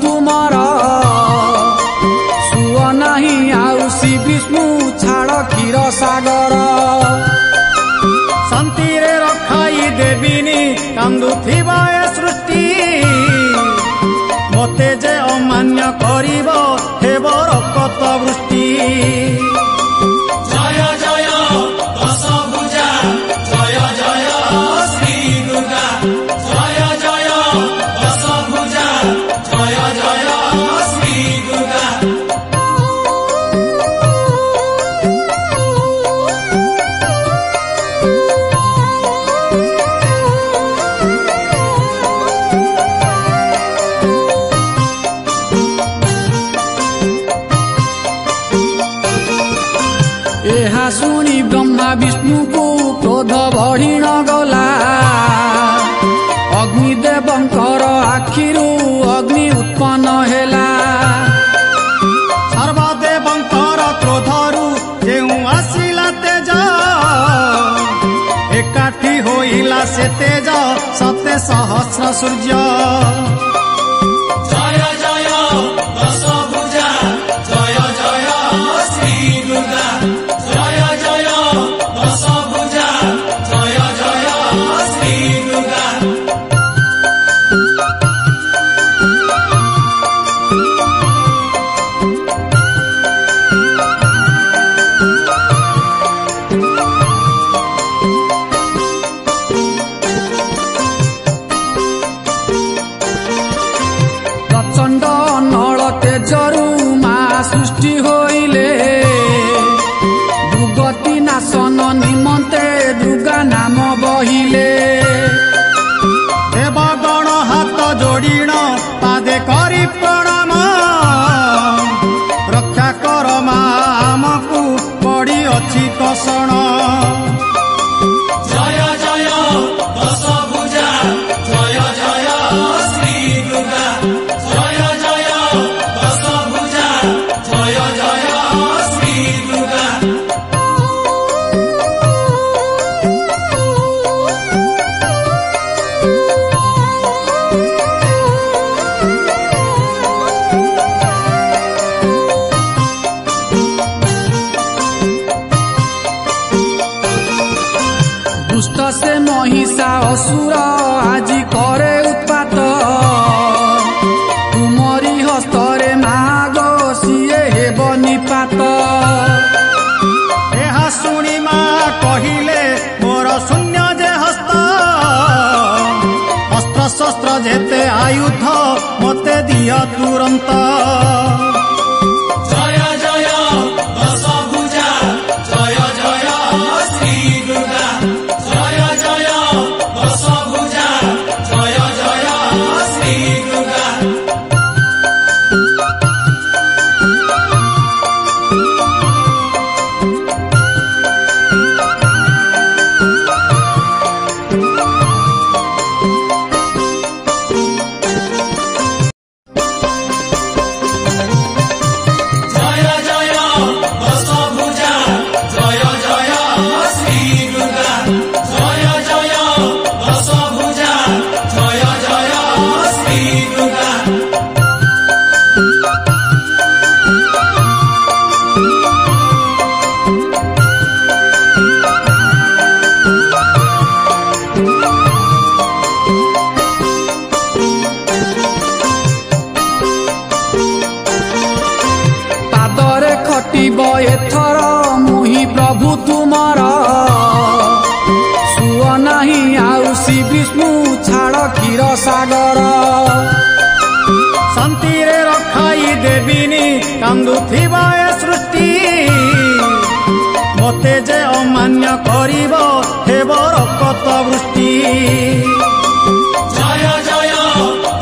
तुमर सुअ नाही आउ श्री विष्णु छाड़ क्षीर सागर शांति रे रखाई देविनी कांदुथिबा ए सृष्टि मते जे अमान्य करिब हेब रक्त वृष्टि जय जय दशभुजा जय जय श्री दुर्गा जय जय दशभुजा जय जय श्री दुर्गा। ଏହା ଶୁଣି ବ୍ରହ୍ମା ବିଷ୍ଣୁକୁ କ୍ରୋଧ ବଢ଼ି ନ ଗଲା ଅଗ୍ନିଦେବଙ୍କର ଆଖିରୁ ଅଗ୍ନି ଉତ୍ପନ୍ନ ହେଲା सर्वदेवंकर क्रोधरु जेउ आसिला तेज एकाठी होइला से तेज सते सहस्र सूर्य जय जय दशभुजा जय जय श्री दुर्गा जय जय दशभुजा जय जय श्री दुर्गा। प्रचंड नल तेजरु मा सृष्टि होइले दुर्गति नाशन निमन्ते दुर्गा नाम बहिले देवगण हाथ जोड़िण पादे करी प्रणाम रक्षा कर मा आमकु पड़ी अछि कषण जय जय दशभुजा जय जय श्री दुर्गा जय जय दशभुजा जय जय श्री दुर्गा। दुष्ट से महिषा असुर आजी करे उत्पात तुमरी हस्तरे माग सिए हेब निपात ଏହା ଶୁଣି ମା କହିଲେ ମୋର ଶୂନ୍ୟ ଯେ ହସ୍ତ ଅସ୍ତ୍ର ଶସ୍ତ୍ର ଯେତେ ଆୟୁଧ ମତେ ଦିଅ ତୁରନ୍ତ जय जय दशभुजा जय जय श्री दुर्गा जय जय दशभुजा जय जय श्री दुर्गा। जय जय दशभुजा जय जय श्री दुर्गा जय जय दशभुजा जय जय श्री दुर्गा। पादरे खटिब एथर मुहि प्रभु तुमर सुअ नाही आउ श्री विष्णु छाड़ क्षीर सागर शांति रे रखाई देविनी कांदुथिबा ए सृष्टि मते जे अमान्य करिब हेब रक्त वृष्टि जय जय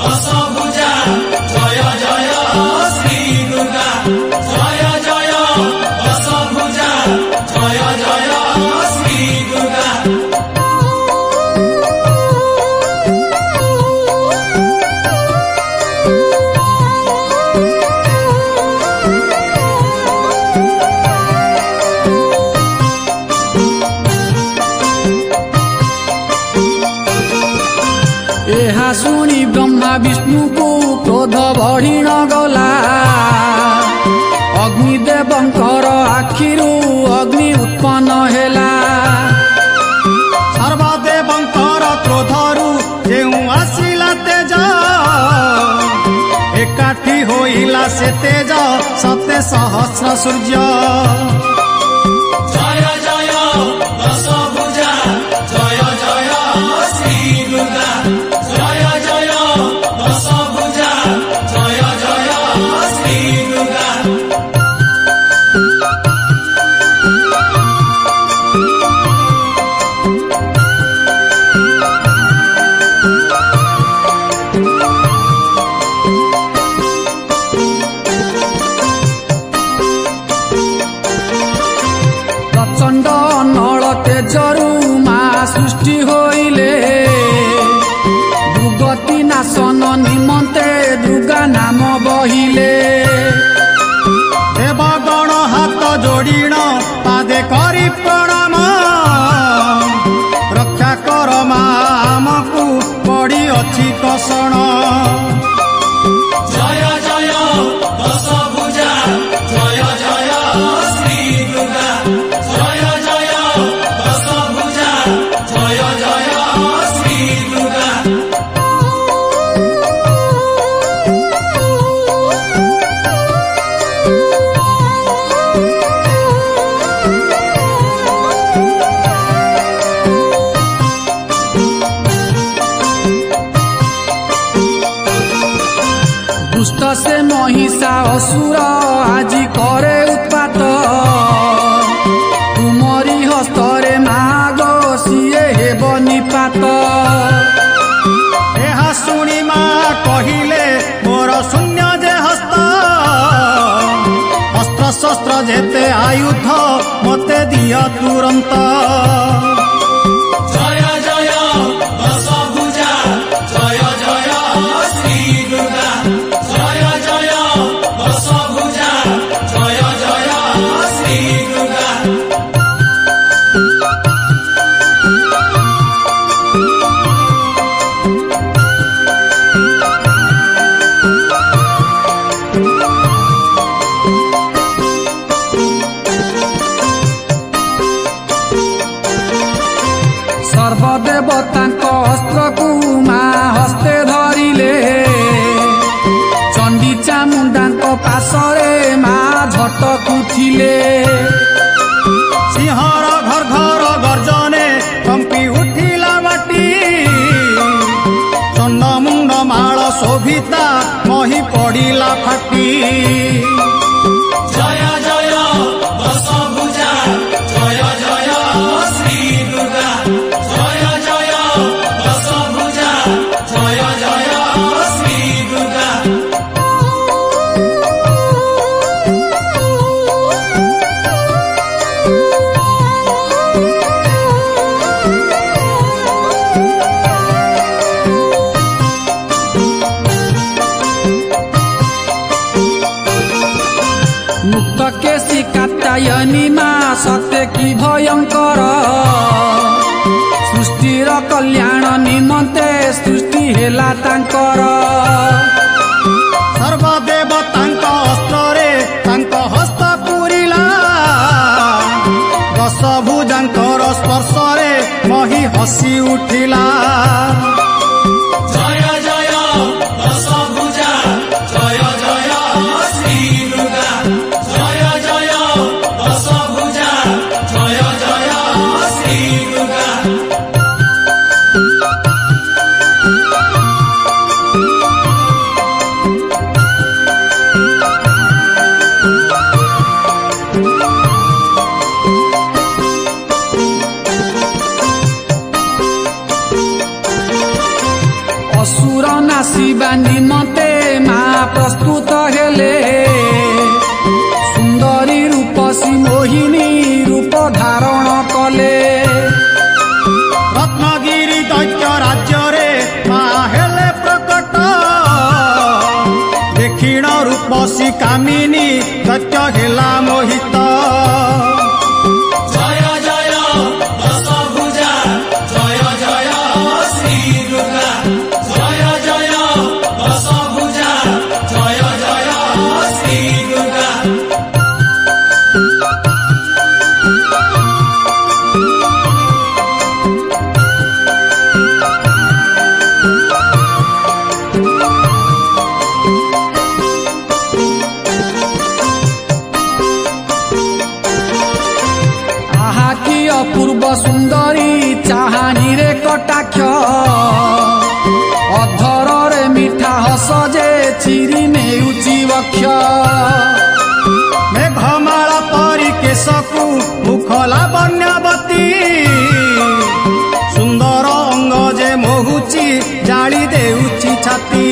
दशभुजा जय जय श्री दुर्गा जय जय दशभुजा जय जय श्री दुर्गा। ବଢିଣ ଗଲା ଅଗ୍ନିଦେବଙ୍କର ଆଖିରୁ ଅଗ୍ନି ଉତ୍ପନ୍ନ ହେଲା। ସର୍ବଦେବଙ୍କର କ୍ରୋଧରୁ ଯେଉଁ ଆସିଲା ତେଜ ଏକାଠି ହୋଇଲା ସେ ତେଜ ସତେ ସହସ୍ର ସୂର୍ଯ୍ୟ। ଜୟ ଜୟ ଦଶଭୁଜା ଜୟ ଜୟ ଶ୍ରୀ ଦୁର୍ଗା ଜୟ ଜୟ ଦଶଭୁଜା ଜୟ ଜୟ ଶ୍ରୀ ଦୁର୍ଗା। ପ୍ରଚଣ୍ଡ ନଳ ତେଜରୁ ମା ସୃଷ୍ଟି ହୋଇଲେ ଦୁର୍ଗତି ନାଶନ ନିମନ୍ତେ ଦୁର୍ଗା ନାମ ବହିଲେ। ଦେବଗଣ ହାତ ଯୋଡ଼ିଣ ପାଦେ କରି ପ୍ରଣାମ ରକ୍ଷା କର ମା ଆମକୁ ପଡ଼ିଅଛି କଷଣ। ଜୟ ଜୟ ଦଶଭୁଜା ଜୟ ଜୟ ଶ୍ରୀ ଦୁର୍ଗା ଜୟ ଜୟ ଦଶଭୁଜା ଜୟ ଜୟ ଶ୍ରୀ ଦୁର୍ଗା। ଦୁଷ୍ଟ ସେ ମହିଷା ଅସୁର ଆଜି କରେ ଉତ୍ପାତ ତୁମରି ହସ୍ତରେ ମାଗ ସିଏ ହେବ ନିପାତ। ଏହା ଶୁଣି ମା କହିଲେ ମୋର ଶୂନ୍ୟ ଯେ ହସ୍ତ ଅସ୍ତ୍ର ଶସ୍ତ୍ର ଯେତେ ଆୟୁଧ ମୋତେ ଦିଅ ତୁରନ୍ତ। ଜୟ ଜୟ ଦଶଭୁଜା ଜୟ ଜୟ ଶ୍ରୀ ଦୁର୍ଗା ଜୟ ଜୟ ଦଶଭୁଜା ଜୟ ଜୟ ଶ୍ରୀ ଦୁର୍ଗା। ସର୍ବଦେବତାଙ୍କ ଅସ୍ତ୍ରକୁ ମା ହସ୍ତେ ଧରିଲେ ଚଣ୍ଡୀ ଚାମୁଣ୍ଡାଙ୍କ ପାଶରେ ମା ଝଟକୁ ଥିଲେ। ସିଂହର ଘର ଘର ଗର୍ଜନେ କମ୍ପି ଉଠିଲା ମାଟି ଚଣ୍ଡମୁଣ୍ଡ ମାଳ ଶୋଭିତା ମହି ପଡ଼ିଲା ଫାଟି। ଜୟ ଜୟ ଦଶଭୁଜା ଜୟ ଜୟ ଶ୍ରୀ ଦୁର୍ଗା ଜୟ ଜୟ ଦଶଭୁଜା ଜୟ ଜୟ ଶ୍ରୀ ଦୁର୍ଗା। ମୁକ୍ତ କେଶୀ କାତ୍ୟାୟନୀ ମା ସତେ କି ଭୟଙ୍କର ସୃଷ୍ଟିର କଲ୍ୟାଣ ନିମନ୍ତେ ସୃଷ୍ଟି ହେଲା ତାଙ୍କର। ସର୍ବଦେବତାଙ୍କ ଅସ୍ତ୍ରରେ ତାଙ୍କ ହସ୍ତ ପୂରିଲା ଦଶଭୁଜାଙ୍କର ସ୍ପର୍ଶରେ ମହି ହସି ଉଠିଲା। ଜୟ ଜୟ ଦଶଭୁଜା ଜୟ ଜୟ ଶ୍ରୀ ଦୁର୍ଗା ଜୟ ଜୟ ଦଶଭୁଜା ଜୟ ଜୟ ଶ୍ରୀ ଦୁର୍ଗା। ଅସୁର ନାସିବା ନିମନ୍ତେ ମା ପ୍ରସ୍ତୁତ ହେଲେ ସୁନ୍ଦରୀ ରୂପସୀ ମୋହିନୀ ରୂପ ଧାରଣ କଲେ। ରତ୍ନଗିରି ଦୈତ୍ୟ ରାଜ୍ୟରେ ମା ହେଲେ ପ୍ରକଟ ଦେଖିଣ ରୂପସୀ କାମିନୀ ଦୈତ୍ୟ ହେଲା ମୋହିତ। ଜୟ ଜୟ ଦଶଭୁଜା ଜୟ ଜୟ ଶ୍ରୀ ଦୁର୍ଗା ଜୟ ଜୟ ଦଶଭୁଜା ଜୟ ବୃକ୍ଷ ମେଘମାଳ ପରି କେଶକୁ ମୁଖଲା ବନ୍ୟାବତୀ ସୁନ୍ଦର ଅଙ୍ଗ ଯେ ମୋହୁଛି ଜାଳି ଦେଉଛି ଛାତି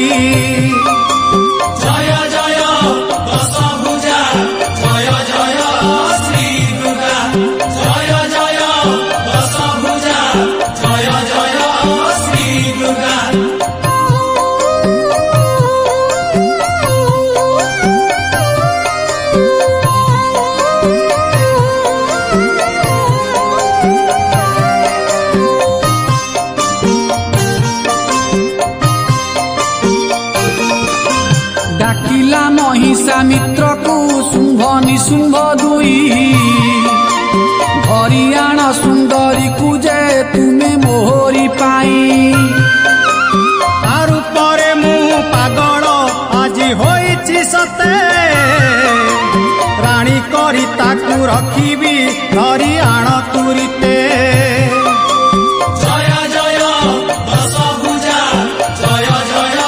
ଜୟ ଜୟ ଦଶଭୁଜା ଜୟ ଜୟ ଶ୍ରୀ ଦୁର୍ଗା ଜୟ ଜୟ ଦଶଭୁଜା ଜୟ ଜୟ ଶ୍ରୀ ଦୁର୍ଗା ଡାକିଲା ମହିଷା ମିତ୍ରକୁ ଶୁମ୍ଭ ନିଶୁମ୍ଭ ଦୁଇ ଧରି ଆଣ ସୁନ୍ଦରୀକୁ ଯେ ତୁମେ ମୋହରି ପାଇଁ ତାର ପରେ ମୁଁ ପାଗଳ ଆଜି ହୋଇଛି ସତେ ରାଣୀ କରି ତାକୁ ରଖିବି ଧରି ଆଣ ତୁରିତେ ଜୟ ଜୟ ଦଶଭୁଜା ଜୟ ଜୟ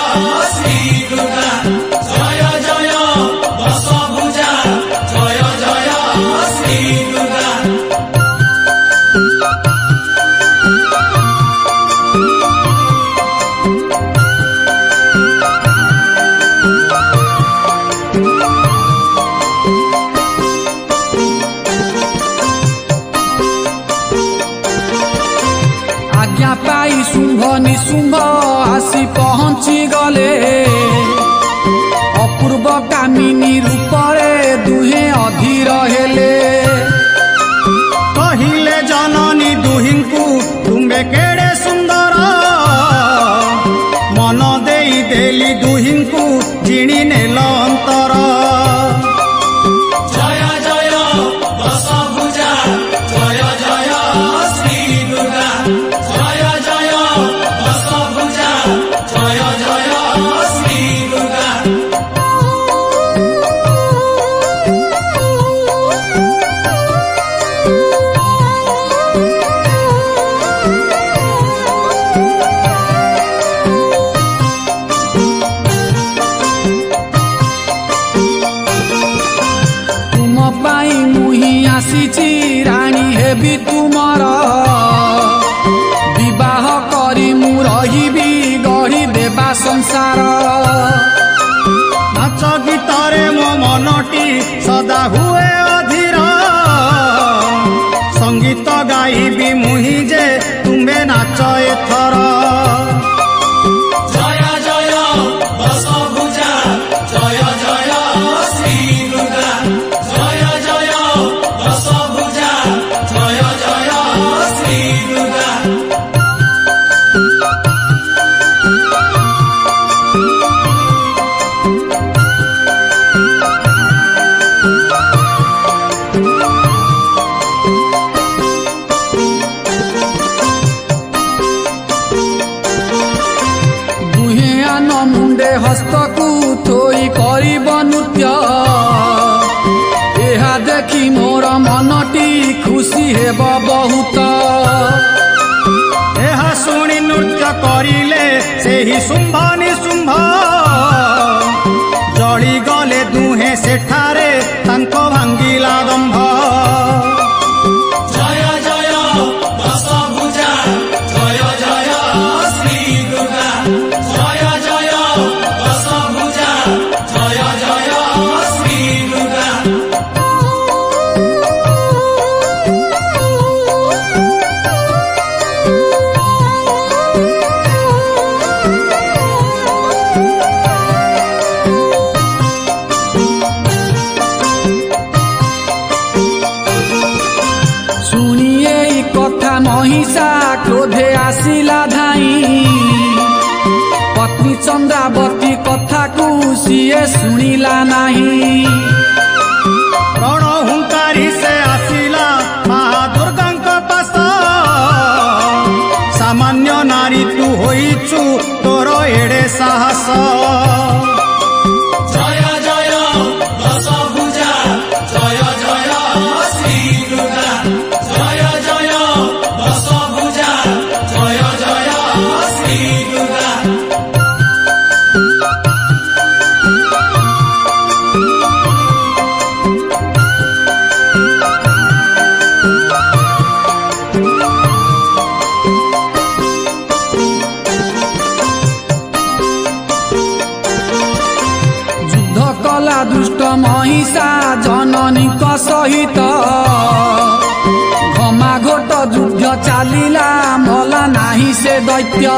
ଶ୍ରୀ ଦୁର୍ଗା ଜୟ ଜୟ ଦଶଭୁଜା ଜୟ ଜୟ ଶ୍ରୀ ଦୁର୍ଗା ଆଜ୍ଞା ପାଇ ଶୁମ୍ଭ ନିଶୁମ୍ଭ ଆସି ପହଞ୍ଚି ଗଲେ ଅପୂର୍ବ କାମିନୀ ରୂପରେ ଦୁହେଁ ଅଧୀର ହେଲେ କହିଲେ ଜନନୀ ଦୁହିଁଙ୍କୁ ତୁମେ କେଡ଼େ ସୁନ୍ଦର ମନ ଦେଇ ଦେଲି ଦୁହିଁଙ୍କୁ ଜିଣି ନେଲ ଅନ୍ତର ଜୟ ଜୟ ଦଶଭୁଜା ଜୟ ଜୟ ଶ୍ରୀ ଦୁର୍ଗା ଜୟ ଜୟ ଦଶଭୁଜା ଜୟ ଜୟ ଶ୍ରୀ ଦୁର୍ଗା ତୁମ ପାଇଁ ମୁଁ ହିଁ ଆସିଛି ରାଣୀ ହେବି ତୁମର ବିବାହ କରି ମୁଁ ରହିବି ଗଢ଼ି ଦେବା ସଂସାର ନାଚ ଗୀତରେ ମୋ ମନଟି ସଦା ହୁଏ ଅଧୀର ସଙ୍ଗୀତ ଗାଇବି ମୁହିଁ ଯେ ତୁମେ ନାଚ ଏଥର ଜୟ ଜୟ ଦଶଭୁଜା ଜୟ ଜୟ ଶ୍ରୀ ଦୁର୍ଗା ଜୟ ଜୟ ଦଶଭୁଜା ଜୟ ଜୟ ଶ୍ରୀ ଦୁର୍ଗା ଦୁହେଁ ଆନ ମୁଣ୍ଡେ ହସ୍ତକୁ ଥୋଇ କରିବ ନୃତ୍ୟ ଏହା ଦେଖି ମୋର ମନଟି ଖୁସି ହେବ ବହୁତ ଏହା ଶୁଣି ନୃତ୍ୟ କରିଲେ ସେହି ଶୁମ୍ଭ ନିଶୁମ୍ଭ ଜଳିଗଲେ ଦୁହେଁ ସେଠାରେ ତାଙ୍କ ଭାଙ୍ଗିଲା ଦମ୍ଭ ଜୟ ଜୟ ଦଶଭୁଜା ଜୟ ଜୟ ଶ୍ରୀ ଦୁର୍ଗା ଜୟ ଜୟ ଦଶଭୁଜା ଜୟ ଜୟ ଶ୍ରୀ ଦୁର୍ଗା ଶୁଣିଏ ଏଇ କଥା ମହିଷା କ୍ରୋଧେ ଆସିଲା ଧାଇଁ ପତ୍ନୀ ଚନ୍ଦ୍ରାବତୀ କଥାକୁ ସିଏ ଶୁଣିଲା ନାହିଁ ରଣ ହୁଙ୍କାରି ସେ ଆସିଲା ମା ଦୁର୍ଗାଙ୍କ ପାଶ ସାମାନ୍ୟ ନାରୀ ତୁ ହୋଇଛୁ ତୋର ଏଡ଼େ ସାହସ ଜୟ ଜୟ ଦଶଭୁଜା ଜୟ ଜୟ ଶ୍ରୀ ଦୁର୍ଗା ଜୟ ଜୟ ଦଶଭୁଜା ଜୟ ଜୟ ଶ୍ରୀ ଦୁର୍ଗା कला दुष्ट महिषा जननीक सहित घमा घोट युद्ध चलिला मला नाही से दैत्य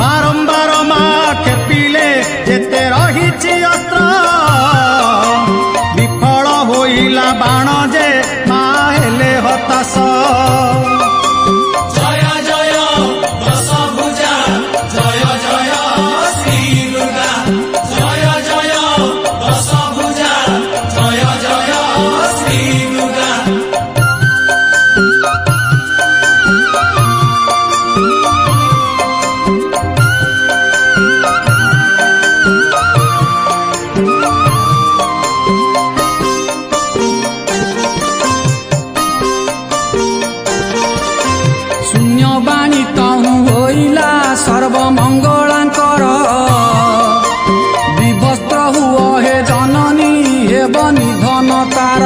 बारंबार माँ खेपिले जेते रहिछि अस्त्र विफल होइला बाण जे माँ हेले हताश जय जय दशभुजा जय जय श्री दुर्गा जय जय दशभुजा जय जय श्री दुर्गा शून्यवाणी तहु होइला सर्वमंगलांकर विवस्त्र हुओ हे जननी हेब निधन तार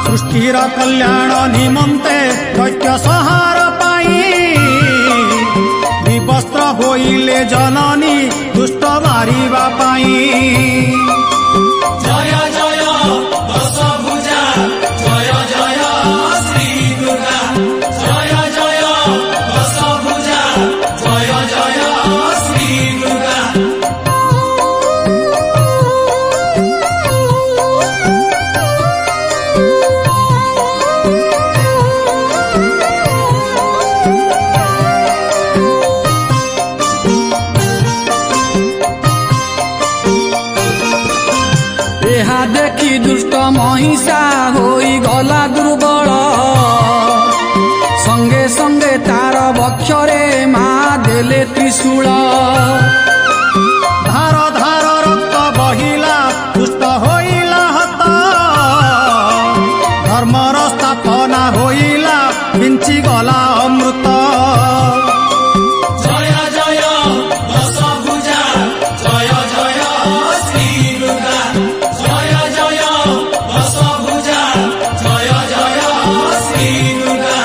सृष्टिर कल्याण निमन्ते दैत्य संहार पाई विवस्त्र होइले जननी दुष्ट मारिबा पाई जय जय दशभुजा जय जय श्री दुर्गा जय जय दशभुजा जय जय श्री दुर्गा ଏହା देखि दुष्ट महिषा होई गला दुर्बल संगे संगे तार बक्षरे मा देले त्रिशूल धार धार रक्त बहिला दुष्ट होइला हत धर्मर स्थापना होइला बिंची गला अमृत जय जय दशभुजा जय जय श्री दुर्गा जय जय दशभुजा जय जय श्री दुर्गा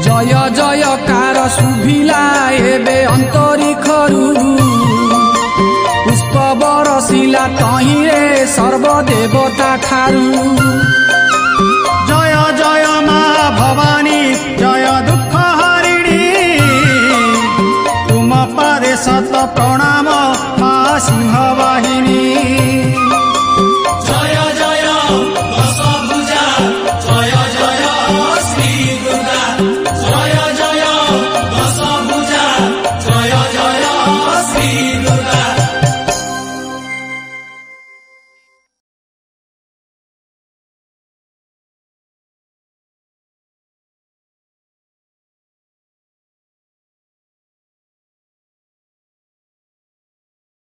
जय जयकार शुभिला एबे अंतरिखरु पुष्प बरसिला तहिरे सर्वदेवता ठारू जय जय माँ भवानी जय दुख हरिणी तुम पादे शत प्रणाम माँ सिंह वाहिनी